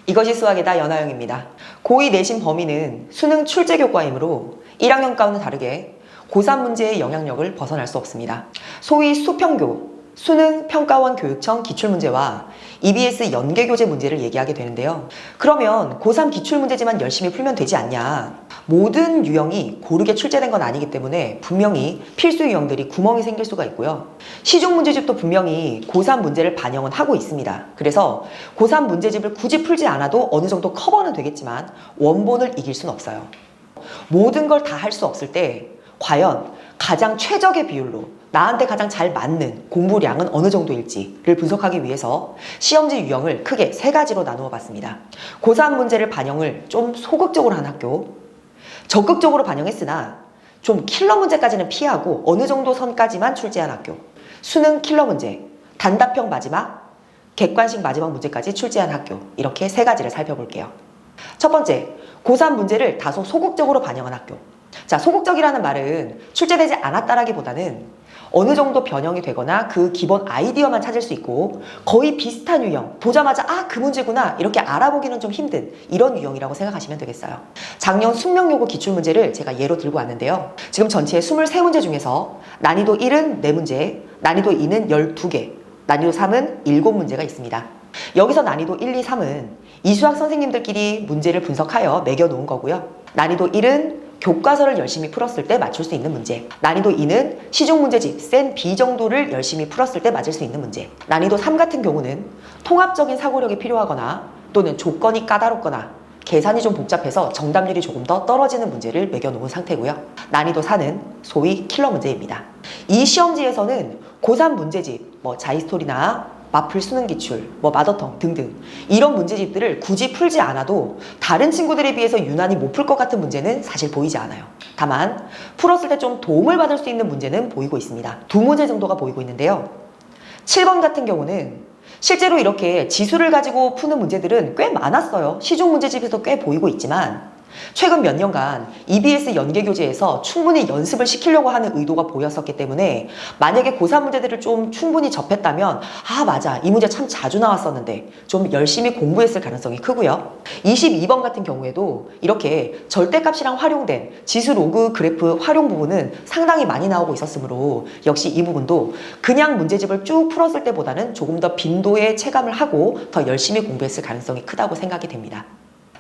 이것이 수학이다. 연하영입니다. 고2 내신 범위는 수능 출제 교과이므로 1학년과는 다르게 고3 문제의 영향력을 벗어날 수 없습니다. 소위 수평교, 수능 평가원 교육청 기출문제와 EBS 연계교재 문제를 얘기하게 되는데요. 그러면 고3 기출문제지만 열심히 풀면 되지 않냐? 모든 유형이 고르게 출제된 건 아니기 때문에 분명히 필수 유형들이 구멍이 생길 수가 있고요. 시중 문제집도 분명히 고3 문제를 반영은 하고 있습니다. 그래서 고3 문제집을 굳이 풀지 않아도 어느 정도 커버는 되겠지만 원본을 이길 수는 없어요. 모든 걸 다 할 수 없을 때 과연 가장 최적의 비율로 나한테 가장 잘 맞는 공부량은 어느 정도일지를 분석하기 위해서 시험지 유형을 크게 3가지로 나누어 봤습니다. 고3 문제를 반영을 좀 소극적으로 한 학교, 적극적으로 반영했으나 좀 킬러 문제까지는 피하고 어느 정도 선까지만 출제한 학교, 수능 킬러 문제, 단답형 마지막, 객관식 마지막 문제까지 출제한 학교, 이렇게 3가지를 살펴볼게요. 첫 번째, 고3 문제를 다소 소극적으로 반영한 학교. 자, 소극적이라는 말은 출제되지 않았다라기보다는 어느 정도 변형이 되거나 그 기본 아이디어만 찾을 수 있고 거의 비슷한 유형, 보자마자 아, 그 문제구나 이렇게 알아보기는 좀 힘든 이런 유형이라고 생각하시면 되겠어요. 작년 숙명여고 기출문제를 제가 예로 들고 왔는데요. 지금 전체 23문제 중에서 난이도 1은 4문제, 난이도 2는 12개, 난이도 3은 7문제가 있습니다. 여기서 난이도 1, 2, 3은 이수학 선생님들끼리 문제를 분석하여 매겨놓은 거고요. 난이도 1은 교과서를 열심히 풀었을 때 맞출 수 있는 문제, 난이도 2는 시중 문제집 센 B 정도를 열심히 풀었을 때 맞을 수 있는 문제, 난이도 3 같은 경우는 통합적인 사고력이 필요하거나 또는 조건이 까다롭거나 계산이 좀 복잡해서 정답률이 조금 더 떨어지는 문제를 매겨놓은 상태고요. 난이도 4는 소위 킬러 문제입니다. 이 시험지에서는 고3 문제집, 자이스토리나 마플 수능 기출, 마더텅 등등 이런 문제집들을 굳이 풀지 않아도 다른 친구들에 비해서 유난히 못 풀 것 같은 문제는 사실 보이지 않아요. 다만 풀었을 때 좀 도움을 받을 수 있는 문제는 보이고 있습니다. 2문제 정도가 보이고 있는데요. 7번 같은 경우는 실제로 이렇게 지수를 가지고 푸는 문제들은 꽤 많았어요. 시중 문제집에서 꽤 보이고 있지만 최근 몇 년간 EBS 연계교재에서 충분히 연습을 시키려고 하는 의도가 보였었기 때문에 만약에 고3 문제들을 좀 충분히 접했다면 아, 맞아, 이 문제 참 자주 나왔었는데 좀 열심히 공부했을 가능성이 크고요. 22번 같은 경우에도 이렇게 절대값이랑 활용된 지수 로그 그래프 활용 부분은 상당히 많이 나오고 있었으므로 역시 이 부분도 그냥 문제집을 쭉 풀었을 때보다는 조금 더 빈도에 체감을 하고 더 열심히 공부했을 가능성이 크다고 생각이 됩니다.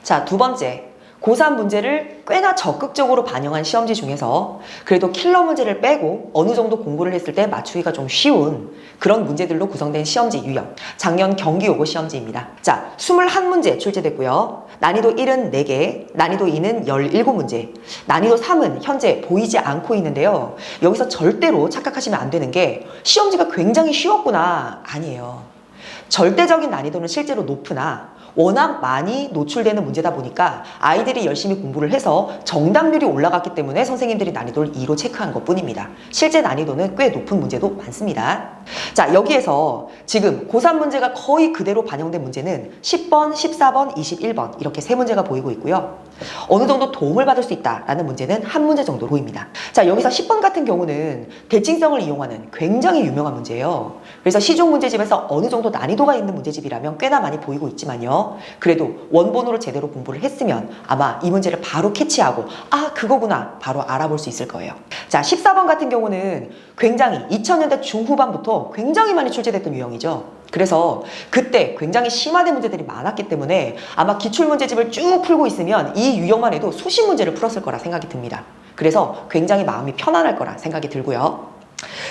자, 2번째, 고3 문제를 꽤나 적극적으로 반영한 시험지 중에서 그래도 킬러 문제를 빼고 어느 정도 공부를 했을 때 맞추기가 좀 쉬운 그런 문제들로 구성된 시험지 유형, 작년 경기여고 시험지입니다. 자, 21문제 출제됐고요. 난이도 1은 4개, 난이도 2는 17문제, 난이도 3은 현재 보이지 않고 있는데요. 여기서 절대로 착각하시면 안 되는 게 시험지가 굉장히 쉬웠구나, 아니에요. 절대적인 난이도는 실제로 높으나 워낙 많이 노출되는 문제다 보니까 아이들이 열심히 공부를 해서 정답률이 올라갔기 때문에 선생님들이 난이도를 2로 체크한 것 뿐입니다. 실제 난이도는 꽤 높은 문제도 많습니다. 자, 여기에서 지금 고3 문제가 거의 그대로 반영된 문제는 10번, 14번, 21번 이렇게 3문제가 보이고 있고요. 어느 정도 도움을 받을 수 있다라는 문제는 1문제 정도 보입니다. 자, 여기서 10번 같은 경우는 대칭성을 이용하는 굉장히 유명한 문제예요. 그래서 시중 문제집에서 어느 정도 난이도가 있는 문제집이라면 꽤나 많이 보이고 있지만요. 그래도 원본으로 제대로 공부를 했으면 아마 이 문제를 바로 캐치하고 아, 그거구나 바로 알아볼 수 있을 거예요. 자, 14번 같은 경우는 굉장히 2000년대 중후반부터 굉장히 많이 출제됐던 유형이죠. 그래서 그때 굉장히 심화된 문제들이 많았기 때문에 아마 기출문제집을 쭉 풀고 있으면 이 유형만 해도 수십 문제를 풀었을 거라 생각이 듭니다. 그래서 굉장히 마음이 편안할 거라 생각이 들고요.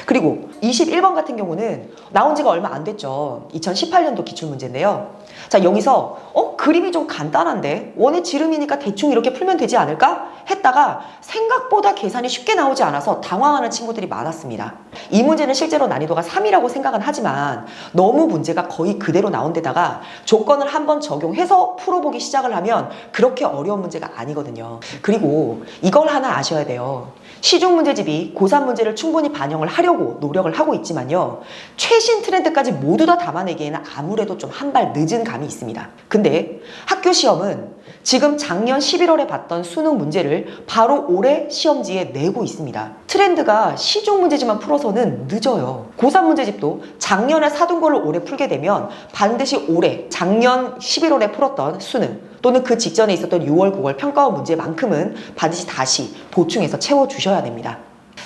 그리고 21번 같은 경우는 나온 지가 얼마 안 됐죠. 2018년도 기출문제인데요. 자, 여기서 그림이 좀 간단한데 원의 지름이니까 대충 이렇게 풀면 되지 않을까? 했다가 생각보다 계산이 쉽게 나오지 않아서 당황하는 친구들이 많았습니다. 이 문제는 실제로 난이도가 3이라고 생각은 하지만 너무 문제가 거의 그대로 나온 데다가 조건을 한번 적용해서 풀어보기 시작을 하면 그렇게 어려운 문제가 아니거든요. 그리고 이걸 하나 아셔야 돼요. 시중 문제집이 고3 문제를 충분히 반영을 하려고 풀려고 노력을 하고 있지만요. 최신 트렌드까지 모두 다 담아내기에는 아무래도 좀 한 발 늦은 감이 있습니다. 근데 학교 시험은 지금 작년 11월에 봤던 수능 문제를 바로 올해 시험지에 내고 있습니다. 트렌드가 시중 문제지만 풀어서는 늦어요. 고3 문제집도 작년에 사둔 거를 올해 풀게 되면 반드시 올해 작년 11월에 풀었던 수능 또는 그 직전에 있었던 6월, 9월 평가원 문제만큼은 반드시 다시 보충해서 채워주셔야 됩니다.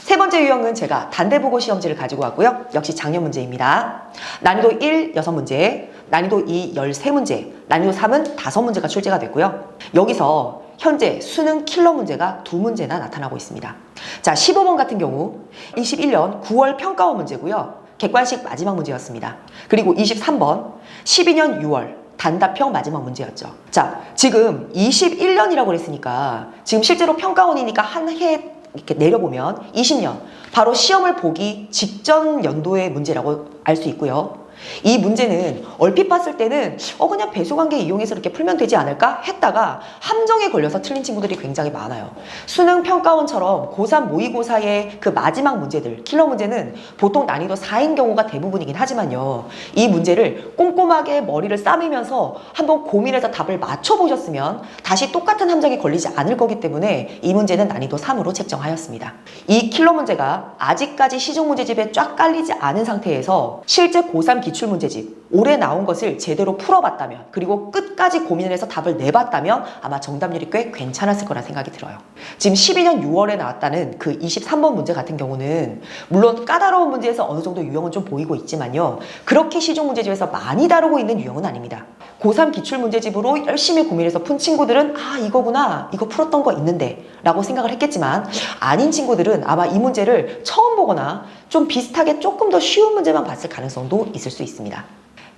세 번째 유형은 제가 단대보고 시험지를 가지고 왔고요. 역시 작년 문제입니다. 난이도 1, 6문제, 난이도 2, 13문제, 난이도 3은 5문제가 출제가 됐고요. 여기서 현재 수능 킬러 문제가 2문제나 나타나고 있습니다. 자, 15번 같은 경우 21년 9월 평가원 문제고요. 객관식 마지막 문제였습니다. 그리고 23번 12년 6월 단답형 마지막 문제였죠. 자, 지금 21년이라고 그랬으니까 지금 실제로 평가원이니까 한 해 이렇게 내려보면 20년, 바로 시험을 보기 직전 연도의 문제라고 알 수 있고요. 이 문제는 얼핏 봤을 때는 그냥 배수관계 이용해서 이렇게 풀면 되지 않을까 했다가 함정에 걸려서 틀린 친구들이 굉장히 많아요. 수능 평가원처럼 고3 모의고사의 그 마지막 문제들, 킬러 문제는 보통 난이도 4인 경우가 대부분이긴 하지만요. 이 문제를 꼼꼼하게 머리를 싸매면서 한번 고민해서 답을 맞춰보셨으면 다시 똑같은 함정에 걸리지 않을 거기 때문에 이 문제는 난이도 3으로 책정하였습니다. 이 킬러 문제가 아직까지 시중 문제집에 쫙 깔리지 않은 상태에서 실제 고3 기출문제집 올해 나온 것을 제대로 풀어봤다면 그리고 끝까지 고민을 해서 답을 내봤다면 아마 정답률이 꽤 괜찮았을 거라 생각이 들어요. 지금 12년 6월에 나왔다는 그 23번 문제 같은 경우는 물론 까다로운 문제에서 어느 정도 유형은 좀 보이고 있지만요. 그렇게 시중 문제집에서 많이 다루고 있는 유형은 아닙니다. 고3 기출문제집으로 열심히 고민해서 푼 친구들은 이거구나, 이거 풀었던 거 있는데 라고 생각을 했겠지만 아닌 친구들은 아마 이 문제를 처음 보거나 좀 비슷하게 조금 더 쉬운 문제만 봤을 가능성도 있을 수 있습니다.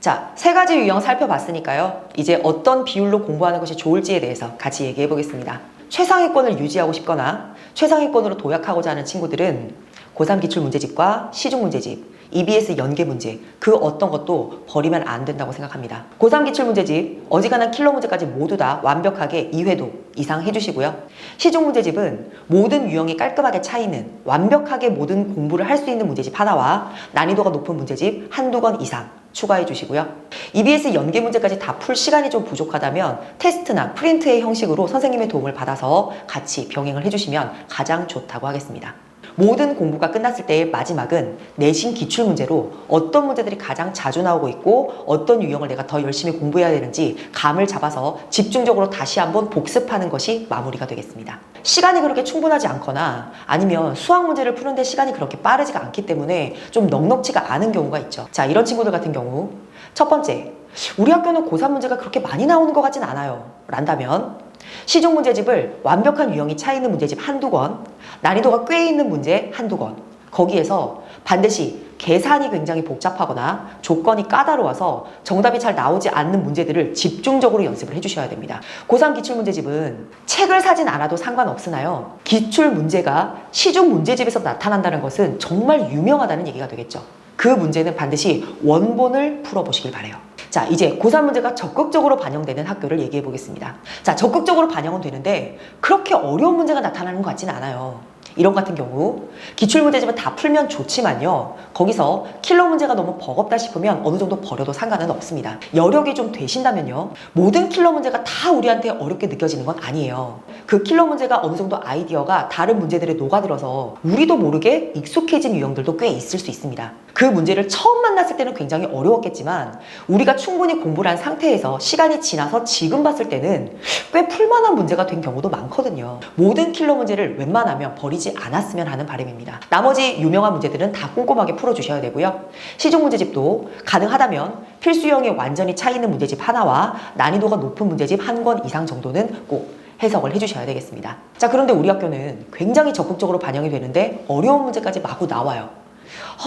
자, 세 가지 유형 살펴봤으니까요. 이제 어떤 비율로 공부하는 것이 좋을지에 대해서 같이 얘기해 보겠습니다. 최상위권을 유지하고 싶거나 최상위권으로 도약하고자 하는 친구들은 고3 기출문제집과 시중문제집, EBS 연계 문제, 그 어떤 것도 버리면 안 된다고 생각합니다. 고3 기출문제집, 어지간한 킬러 문제까지 모두 다 완벽하게 2회도 이상 해주시고요. 시중문제집은 모든 유형이 깔끔하게 차이는 완벽하게 모든 공부를 할 수 있는 문제집 하나와 난이도가 높은 문제집 한두 권 이상 추가해 주시고요. EBS 연계 문제까지 다 풀 시간이 좀 부족하다면 테스트나 프린트의 형식으로 선생님의 도움을 받아서 같이 병행을 해주시면 가장 좋다고 하겠습니다. 모든 공부가 끝났을 때의 마지막은 내신 기출문제로 어떤 문제들이 가장 자주 나오고 있고 어떤 유형을 내가 더 열심히 공부해야 되는지 감을 잡아서 집중적으로 다시 한번 복습하는 것이 마무리가 되겠습니다. 시간이 그렇게 충분하지 않거나 아니면 수학 문제를 푸는데 시간이 그렇게 빠르지가 않기 때문에 좀 넉넉지가 않은 경우가 있죠. 자, 이런 친구들 같은 경우 첫 번째, 우리 학교는 고3 문제가 그렇게 많이 나오는 것 같진 않아요 란다면 시중 문제집을 완벽한 유형이 차 있는 문제집 한두 권, 난이도가 꽤 있는 문제 한두 권, 거기에서 반드시 계산이 굉장히 복잡하거나 조건이 까다로워서 정답이 잘 나오지 않는 문제들을 집중적으로 연습을 해주셔야 됩니다. 고3 기출문제집은 책을 사진 않아도 상관없으나요. 기출문제가 시중 문제집에서 나타난다는 것은 정말 유명하다는 얘기가 되겠죠. 그 문제는 반드시 원본을 풀어보시길 바라요. 자, 이제 고3 문제가 적극적으로 반영되는 학교를 얘기해 보겠습니다. 자, 적극적으로 반영은 되는데 그렇게 어려운 문제가 나타나는 것 같지는 않아요. 이런 같은 경우 기출문제집은 다 풀면 좋지만요. 거기서 킬러 문제가 너무 버겁다 싶으면 어느 정도 버려도 상관은 없습니다. 여력이 좀 되신다면요. 모든 킬러 문제가 다 우리한테 어렵게 느껴지는 건 아니에요. 그 킬러 문제가 어느 정도 아이디어가 다른 문제들에 녹아들어서 우리도 모르게 익숙해진 유형들도 꽤 있을 수 있습니다. 그 문제를 처음 만났을 때는 굉장히 어려웠겠지만 우리가 충분히 공부를 한 상태에서 시간이 지나서 지금 봤을 때는 꽤 풀만한 문제가 된 경우도 많거든요. 모든 킬러 문제를 웬만하면 버리지 않았으면 하는 바람입니다. 나머지 유명한 문제들은 다 꼼꼼하게 풀어주셔야 되고요. 시중 문제집도 가능하다면 필수형이 완전히 차 있는 문제집 하나와 난이도가 높은 문제집 한 권 이상 정도는 꼭 해석을 해주셔야 되겠습니다. 자, 그런데 우리 학교는 굉장히 적극적으로 반영이 되는데 어려운 문제까지 마구 나와요.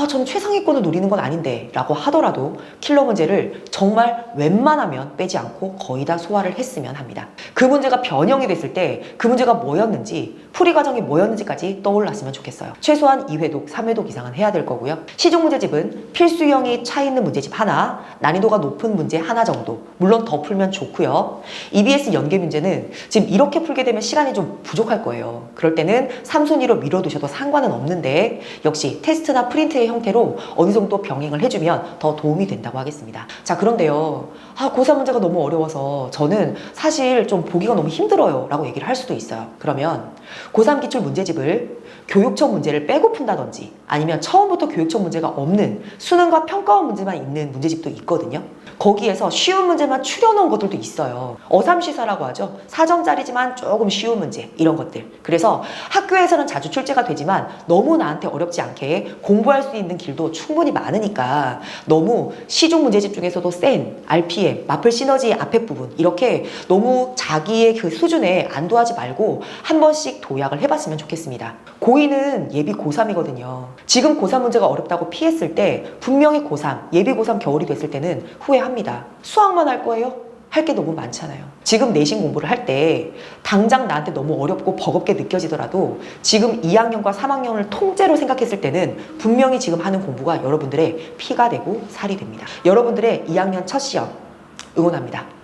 전 최상위권을 노리는 건 아닌데 라고 하더라도 킬러 문제를 정말 웬만하면 빼지 않고 거의 다 소화를 했으면 합니다. 그 문제가 변형이 됐을 때 그 문제가 뭐였는지 풀이 과정이 뭐였는지까지 떠올랐으면 좋겠어요. 최소한 2회독, 3회독 이상은 해야 될 거고요. 시중 문제집은 필수형이 차 있는 문제집 하나, 난이도가 높은 문제 하나 정도, 물론 더 풀면 좋고요. EBS 연계 문제는 지금 이렇게 풀게 되면 시간이 좀 부족할 거예요. 그럴 때는 3순위로 밀어두셔도 상관은 없는데 역시 테스트나 프린트의 형태로 어느 정도 병행을 해주면 더 도움이 된다고 하겠습니다. 자, 그런데요. 고3 문제가 너무 어려워서 저는 사실 좀 보기가 너무 힘들어요 라고 얘기를 할 수도 있어요. 그러면 고3 기출 문제집을 교육청 문제를 빼고 푼다든지 아니면 처음부터 교육청 문제가 없는 수능과 평가원 문제만 있는 문제집도 있거든요. 거기에서 쉬운 문제만 추려놓은 것들도 있어요. 어삼시사라고 하죠. 사정짜리지만 조금 쉬운 문제, 이런 것들. 그래서 학교에서는 자주 출제가 되지만 너무 나한테 어렵지 않게 공부할 수 있는 길도 충분히 많으니까 너무 시중 문제집 중에서도 센, RPM, 마플 시너지 앞에 부분 이렇게 너무 자기의 그 수준에 안도하지 말고 한 번씩 도약을 해봤으면 좋겠습니다. 고2는 예비 고3이거든요. 지금 고3 문제가 어렵다고 피했을 때 분명히 고3, 예비 고3 겨울이 됐을 때는 후회합니다. 수학만 할 거예요? 할 게 너무 많잖아요. 지금 내신 공부를 할 때 당장 나한테 너무 어렵고 버겁게 느껴지더라도 지금 2학년과 3학년을 통째로 생각했을 때는 분명히 지금 하는 공부가 여러분들의 피가 되고 살이 됩니다. 여러분들의 2학년 첫 시험 응원합니다.